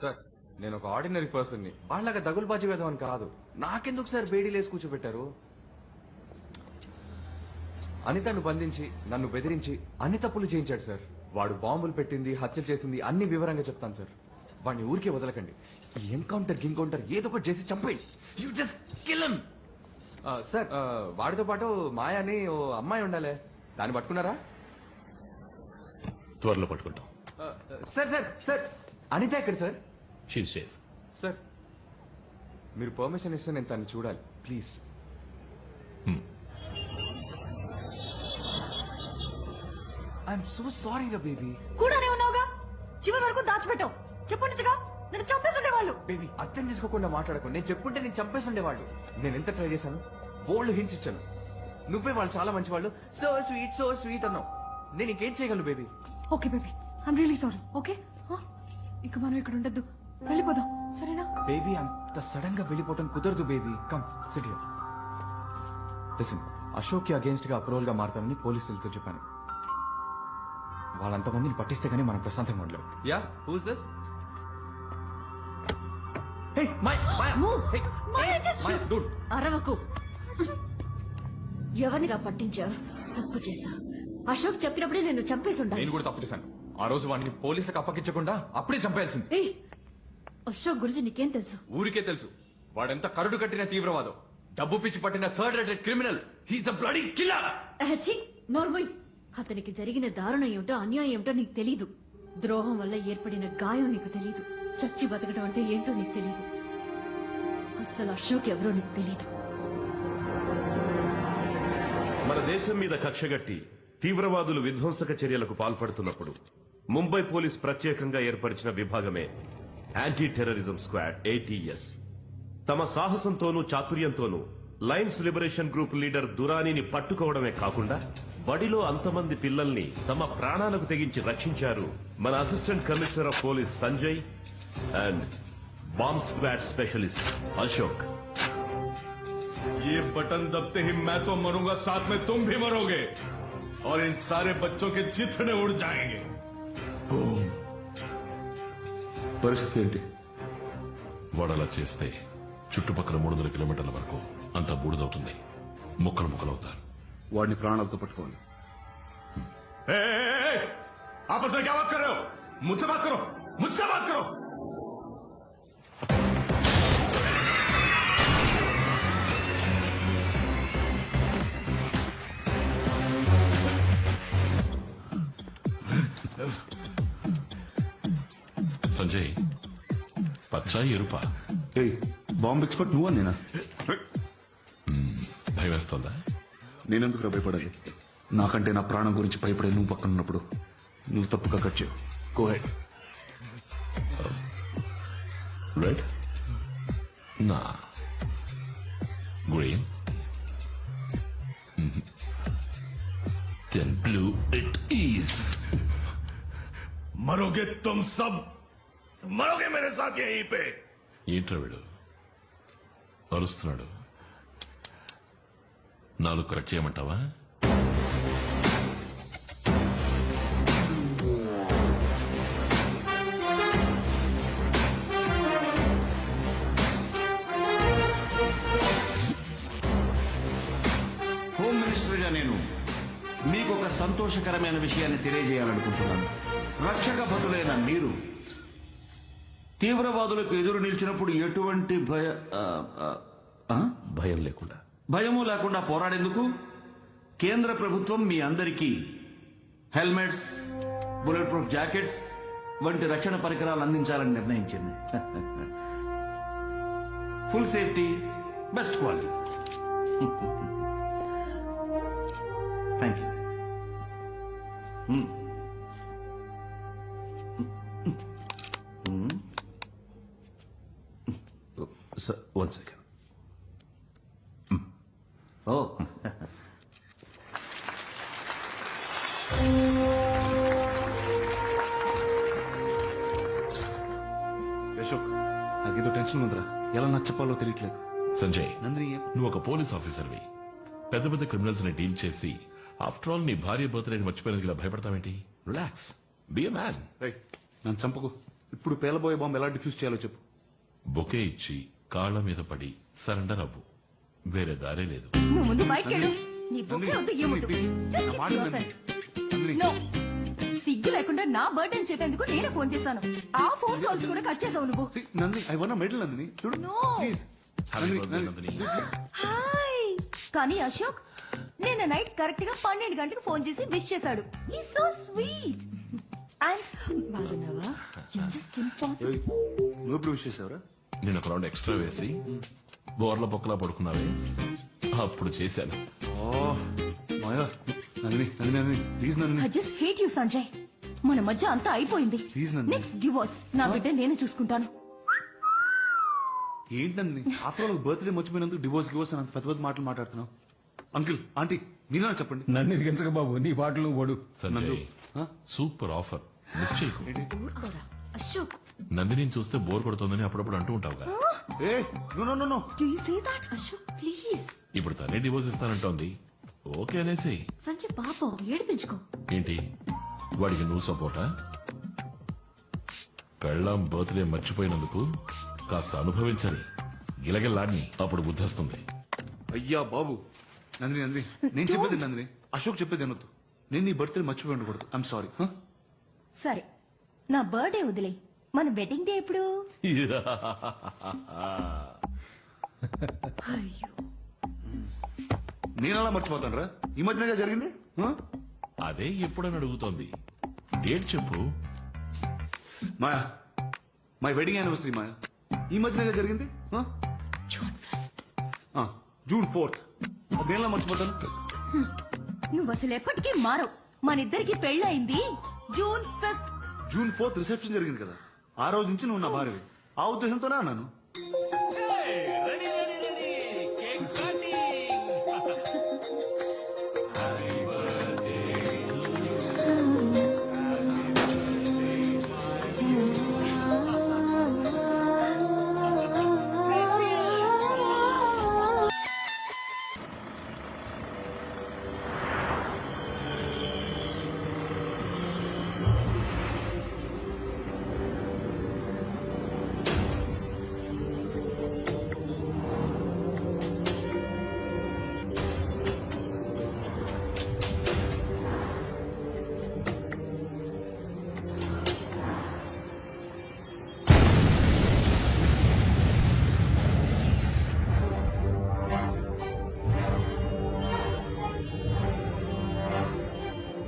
Sir నేను ఒక ordinary పర్సన్ని వాళ్ళగా దగులుబాజీ వేద్దామని కాదు. నాకెందుకు సార్ బేడీలేసి కూర్చోబెట్టారు? అనితను బంధించి నన్ను బెదిరించి అన్ని తప్పులు చేయించాడు సార్. వాడు బాంబులు పెట్టింది, హత్యలు చేసింది అన్ని వివరంగా చెప్తాను సార్. వాడిని ఊరికే వదలకండి. ఈ ఎన్కౌంటర్ ఏదో ఒకటి చేసి చంపేయి. You just kill him. Sir వాడితో పాటు మాయా అని ఓ అమ్మాయి ఉండాలి, దాన్ని పట్టుకున్నారా? త్వరలో పట్టుకుంటాం. సార్ సార్ సార్ అనిత ఎక్కడ సార్? She safe. సార్ మీరు పర్మిషన్ ఇస్తే నేను తను చూడాలి ప్లీజ్. ఐఎమ్ సో సారీ రా బేబీ. కూడానే ఉన్నావుగా, చివరి వరకు దాచిపెట్టావు. చెప్పండిగా నేను చంపేస్తుండేవాళ్ళు. బేబీ అర్థం చేసుకోకుండా మాట్లాడకు. నేను చెప్పుంటే నేను చంపేస్తుండేవాళ్ళు. నేను ఎంత ట్రై చేశాను, బోల్డ్ హింట్స్ ఇచ్చాను. నువ్వే వాళ్ళు చాలా మంచి వాళ్ళు, సో స్వీట్ అన్నావు. నేను ఇంకేం చేయగలను baby? Okay baby, I'm really sorry. Okay ఇక మనం ఇక్కడ ఉండద్దు, వెళ్ళిపోదాం సరేనా? బేబీ అంత సడన్ గా వెళ్ళిపోవటం కుదరదు baby. Come SIT here. Listen, Ashok కి అగేన్స్ట్ గా అప్రూవల్ గా మారుతానని పోలీసులతో చెప్పాను. వాళ్ళంతమందిని పట్టిస్తే గానీ మనం ప్రశాంతంగా ఉండలేం. Yeah who's this? Hey dude. అరవకు. ఎవరినిరా పట్టించావు? తప్పు చేశా. అశోక్ చెప్పినప్పుడే నేను చంపేసి ఉండాలి. నేను కూడా తప్పు చేశాను. ఆ రోజు వాడిని పోలీసులకు అప్పగించకుండా అప్పుడే చంపేయాల్సింది. ఏయ్, అశోక్ గురించి నీకేం తెలుసు? ఊరికే తెలుసు. వాడెంత కరుడు కట్టిన తీవ్రవాదం, డబ్బు పిచ్చి పట్టిన third rated criminal. He's a bloody killer. నోర్మోయ్, అతనికి జరిగిన దారుణం ఏమిటో అన్యాయం ఏమిటో నీకు తెలీదు. ద్రోహం వల్ల ఏర్పడిన గాయం నీకు తెలీదు. చచ్చి బతకడం అంటే ఏంటో నీకు తెలీదు. అసలు అశోక్ ఎవరో నీకు తెలీదు. మన దేశం మీద కక్షగట్టి తీవ్రవాదులు విధ్వంసక చర్యలకు పాల్పడుతున్నప్పుడు ముంబై పోలీస్ ప్రత్యేకంగా ఏర్పరిచిన విభాగమే యాంటీ టెర్రరిజం స్క్వాడ్, ATS. తమ సాహసంతోనూ చాతుర్యంతోనూ లయన్స్ లిబరేషన్ గ్రూప్ లీడర్ దురానీని పట్టుకోవడమే కాకుండా బడిలో అంతమంది పిల్లల్ని తమ ప్రాణాలకు తెగించి రక్షించారు మన assistant commissioner of police Sanjay and bomb squad specialist Ashok. ये बटन दबते ही मैं तो मरूंगा, साथ में तुम भी मरोगे और इन सारे बच्चों के चिथड़े उड़ जाएंगे. పరిస్థితి ఏంటి? వాడలా చేస్తే చుట్టుపక్కల 300 కిలోమీటర్ల వరకు అంతా బూడిదవుతుంది. ముక్కలవుతారు. వాడిని ప్రాణాలతో పట్టుకోండి. आपस में क्या बात कर रहे हो? मुझसे बात करो, मुझसे बात करो. సంజయ్, పచ్చా ఎరుపా? బాంబ్ ఎక్స్పర్ట్ నువ్వా నేనా? భయం వేస్తుందా? నేనెందుకు భయపడాలి? నాకంటే నా ప్రాణం గురించి భయపడే నువ్వు పక్కన ఉన్నప్పుడు నువ్వు తప్పుగా కట్ చేయవు. Go ahead. రెడ్, నా green, then blue it is. मरोगे तुम सब, मरोगे मेरे साथ यहीं पे. ఏంట్రా వీడు అరుస్తున్నాడు? నాలుగు కరెక్ట్ చేయమంటావా? హోమ్ మినిస్టర్గా నేను మీకు ఒక సంతోషకరమైన విషయాన్ని తెలియజేయాలనుకుంటున్నాను. రక్షక భటులైన మీరు తీవ్రవాదులకు ఎదురు నిలిచినప్పుడు ఎటువంటి భయము లేకుండా పోరాడేందుకు కేంద్ర ప్రభుత్వం మీ అందరికీ హెల్మెట్స్, బుల్లెట్ ప్రూఫ్ జాకెట్స్ వంటి రక్షణ పరికరాలు అందించాలని నిర్ణయించింది. Full safety, best quality. Thank you. One second. Oh. Ashok, నాకేదో టెన్షన్ ఉందిరా. ఎలా నచ్చపాలో తెలియట్లేదు. సంజయ్, నందిని, నువ్వు ఒక పోలీస్ ఆఫీసర్వి. పెద్ద పెద్ద క్రిమినల్స్ ని డీల్ చేసి ఆఫ్టర్ ఆల్ నీ భార్య బర్త్డేని మర్చిపోయినందుకు ఇలా భయపడతావేంటి? Relax, be a man. నన్ను చంపకు. ఇప్పుడు పేలబోయే బాంబు ఎలా డిఫ్యూజ్ చేయాలో చెప్పు. బొకే ఇచ్చి కాళ్ళ మీద పడి సరెండర్ అవ్వు. వేరే దారే లేదు. నువ్వు ముందు బయటికి వెళ్ళు. నీ బొకే వద్దు, ఏమొద్దు. ప్లీజ్ Just నా మాట keep వినండి. yourself. నందిని, No. సిగ్గు లేకుండా నా బర్త్డే అని చెప్పేందుకు నేనే ఫోన్ చేశాను. ఆ ఫోన్ కాల్స్ కూడా కట్ చేసావు నువ్వు. see, Nandini, I want a medal, Nandini. చూడు, No. Please. Happy Nandini, birthday, Nandini, Nandini. Hi. కానీ అశోక్ నిన్న నైట్ కరెక్ట్ గా 12 గంటలకు ఫోన్ చేసి విష్ చేశాడు. ఈ సో స్వీట్. అండ్ బాగున్నావా? You just impossible. ఏయ్, నువ్వు ఎప్పుడు విష్ చేసావురా? నేను ఒక రౌండ్ ఎక్స్ట్రా వేసి బోర్ల పొక్కలా పడుకున్నావే అప్పుడు చేశాను. Maya, Nandini, Nandini, Nandini, please Nandini. I just hate you, Sanjay. మన మధ్య అంతా అయిపోయింది. Please, నందిని. Next divorce. నా బిడ్డ నేనే చూసుకుంటాను. ఏంటి నందిని, ఆఫ్టర్ ఆల్ బర్త్డే మర్చిపోయినందుకు డివోర్స్ అని అంత పెద్ద పెద్ద మాటలు మాట్లాడుతున్నావు. అంకుల్, ఆంటీ, మీరేనా చెప్పండి. నన్ను ఇరిగించక బాబు, నీ బాటలు ఓడు. సంజయ్ ఆ? Super offer. మిస్ చేయకు. ఊరుకోరా అశోక్. నందిని చూస్తే బోర్ కొడుతుందని అప్పుడప్పుడు అంటూ ఉంటావుగా. ఏ no no no. Do you say that? Ashok please. ఇప్పుడు తనే డివోర్స్ ఇస్తానంటోంది. ఓకే అనేసి. సంజయ్ పాపం ఏడిపించుకో. ఏంటి వాడికి నువ్వు సపోర్టా? పెళ్ళాం బర్త్డే మర్చిపోయినందుకు కాస్త అనుభవించని గిలగిల్లాడిని అప్పుడు బుద్ధొస్తుంది. అయ్యా బాబు, నందిని, నందిని, నేను చెప్పేది నందిని, అశోక్ చెప్పేది అనొద్దు. నేను నీ బర్త్డే మర్చిపోయి ఉండకూడదు. I'm sorry. సరే, నా బర్త్డే వదిలే. మన వెడ్డింగ్ డే ఎప్పుడు? అయ్యో నేను అలా మర్చిపోతాను రా, ఈ మధ్యనగా జరిగింది. అదే ఎప్పుడని అడుగుతోంది. డేట్ చెప్పు. మాయా, మై వెడ్డింగ్ యానివర్సరీ మాయా, ఈ మధ్యనగా జరిగింది. June 4th. అది నేను ఎలా మర్చిపోతాను? నువ్వు అసలు ఎప్పటికీ మారవు. మన ఇద్దరికి పెళ్ళయింది June 5th. June 4th reception జరిగింది కదా, ఆ రోజు నుంచి నువ్వు నా భార్యవి. ఆ ఉద్దేశంతోనే అన్నాను.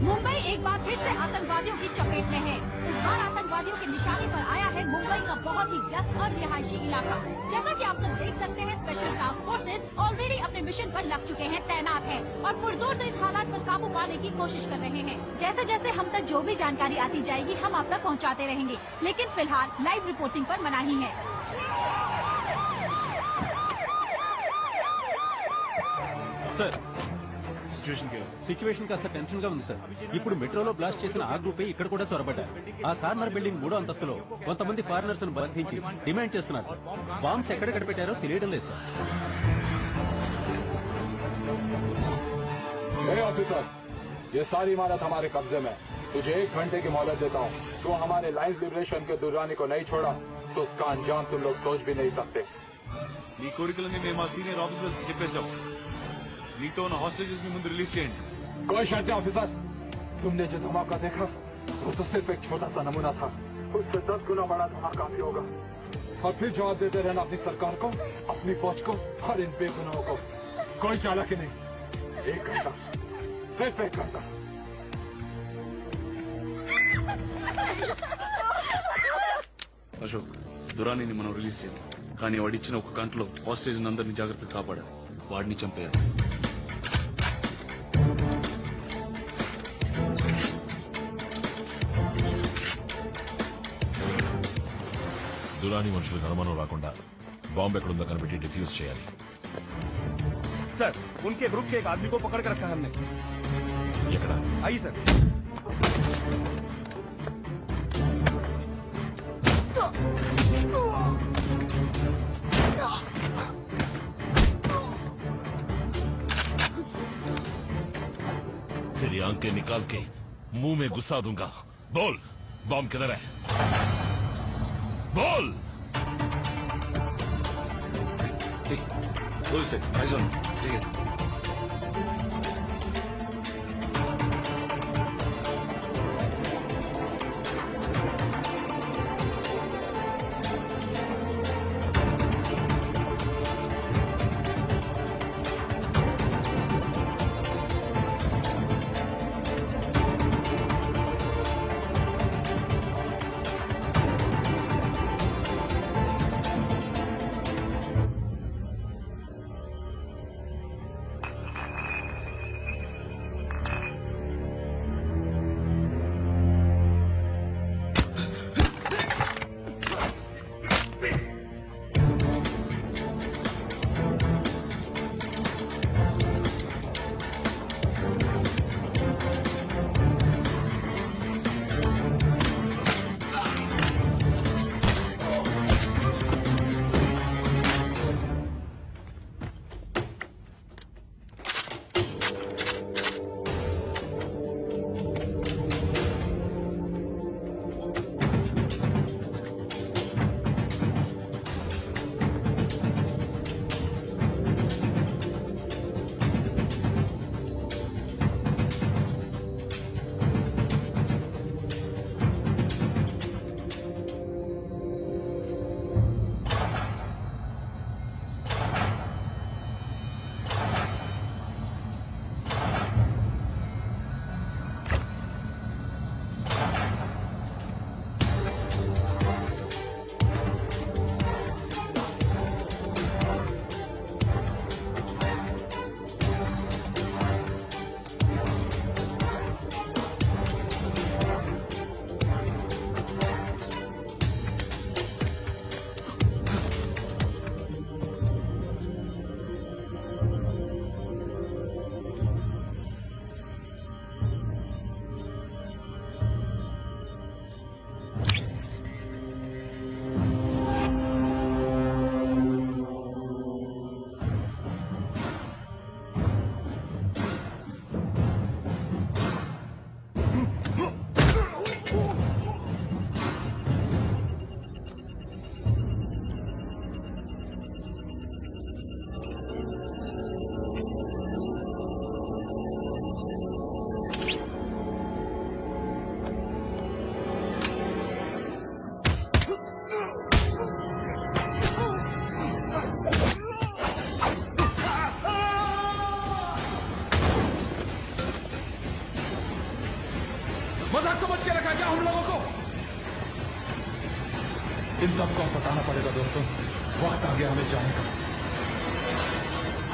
मुंबई एक बार फिर से आतंकवादियों की चपेट में है। इस बार आतंकवादियों के निशाने पर आया है मुंबई का बहुत ही व्यस्त और रिहायशी इलाका। जैसा कि आप सब देख सकते हैं, स्पेशल टास्क फोर्सेज ऑलरेडी अपने मिशन पर लग चुके हैं, तैनात हैं और पुरजोर से इस हालात पर काबू पाने की कोशिश कर रहे हैं। जैसे जैसे हम तक जो भी जानकारी आती जाएगी, हम आप तक पहुँचाते रहेंगे, लेकिन फिलहाल लाइव रिपोर्टिंग पर मनाही है। సార్, సిచ్యువేషన్ కాస్త టెన్షన్ గా ఉంది సార్. ఇప్పుడు మెట్రోలో బ్లాస్ట్ చేసిన ఆ గ్రూపే ఇక్కడ కూడా చొరబడ్డారు. ఆ కార్నర్ బిల్డింగ్ 3వ అంతస్తులో కొంతమంది ఫారినర్స్ ను బంధించి డిమాండ్ చేస్తున్నారు సార్. బాంబ్స్ ఎక్కడ పెట్టారో తెలియడం లేదు సార్. ऑफिसर, ये सारी इमारत हमारे कब्जे में। तुझे 1 घंटे की मोहलत देता हूँ। तो हमारे लाइन्स लिबरेशन के दुर्रानी को नहीं छोड़ा तो उसका अंजाम तुम लोग सोच भी नहीं सकते। నీ కోరికలని మేము మా సీనియర్ ఆఫీసర్స్ కి చెప్పేశాం. నీతో ఉన్న హాస్టేజెస్ ని ముందు రిలీజ్ చేయండి. कोई शर्त नहीं ऑफिसर, तुमने जो धमाका देखा वो तो सिर्फ एक छोटा सा नमूना था। उससे 10 गुना बड़ा धमाका भी होगा। और फिर जवाब देते रहना अपनी सरकार को, अपनी फौज को और इन बेगुनाहों को। कोई चालाकी नहीं। 1 घंटा, सिर्फ 1 घंटा। అశోక్, దురానీని మనం రిలీజ్ చేయాలి, కానీ వాడిచ్చిన 1 గంటలో హాస్టేజ్ అందరినీ జాగ్రత్తగా కాపాడాలి. వాడిని చంపేయాలి. దురాని మనుషులకు అనుమానం రాకుండా బాంబు ఎక్కడుందో కనిపెట్టి డిఫ్యూజ్ చేయాలి. सर, उनके ग्रुप के एक आदमी को पकड़ कर रखा है हमने। ఎక్కడ? आइए सर। तेरी आंखें निकाल के मुंह में घुसा दूंगा। बोल, बॉम्ब किधर है? बोल। बोल से आइजन ठीक है। मजाक समझ के रखा क्या हम लोगों को? इन सबको बताना पड़ेगा दोस्तों, वक्त आ गया हमें जाने का।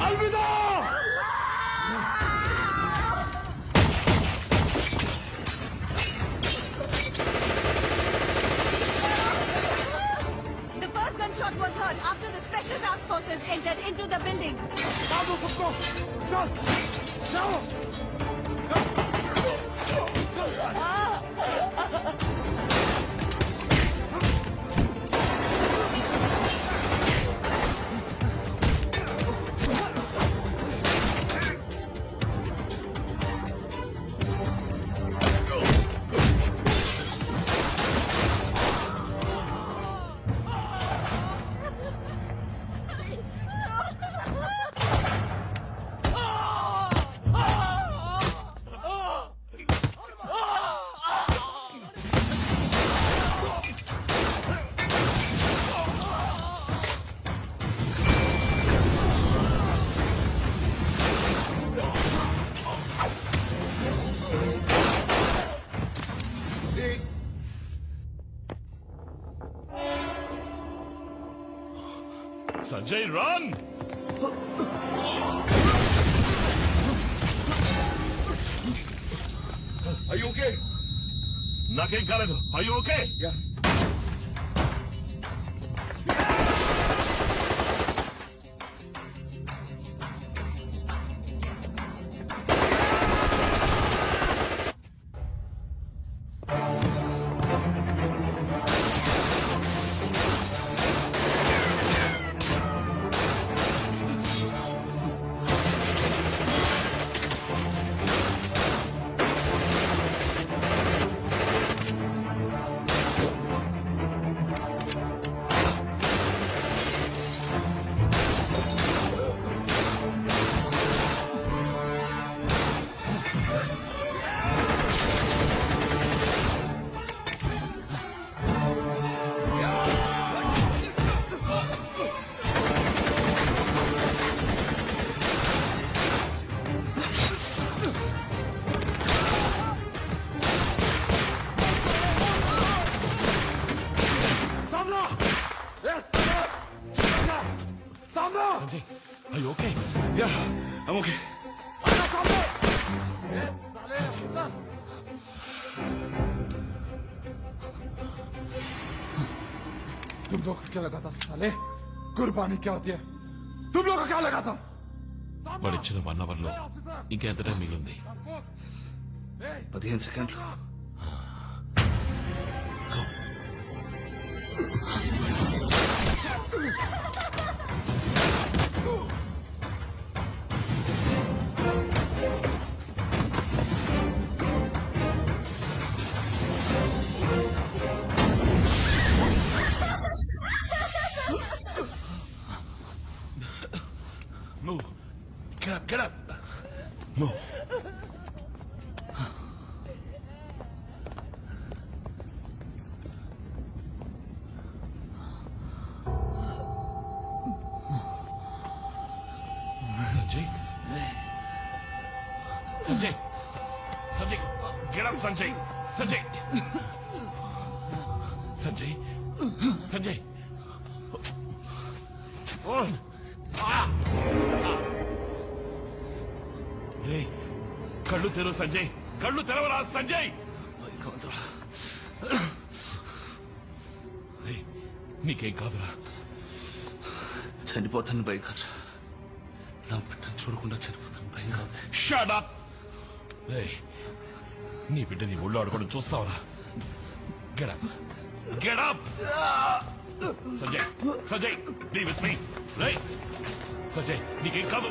अलविदा। The first gunshot was heard after the special task forces entered into the building. मारो सबको, चल, जाओ। Sanjay, run! Are you okay? నాకేం కాలేదు. Are you okay? Yeah. Are you okay? Yeah, I'm okay. तुम लोग को क्या लगा था साले? कुर्बानी क्या होती है? तुम लोग को क्या लगा था? వాడు ఇచ్చిన 1 అవర్ లో ఇంకెంత టైం మిగిలింది? 15 సెకండ్లు. Move. Get up. Move. Sanjay. Get up, Sanjay. Sanjay. Oh. Hey, కళ్ళు తెరవు సంజయ్, కళ్ళు తెరవరా సంజయ్. నీకేం కాదురా. చనిపోతాను భయం కాదురా. నా బిడ్డను చూడకుండా చనిపోతాను భయం కాదు. Shut up. నీ బిడ్డ నీ ఒళ్ళు ఆడుకోవడం చూస్తావరా? Get up. Sanjay, be with me. Sanjay, నీకేం కాదు.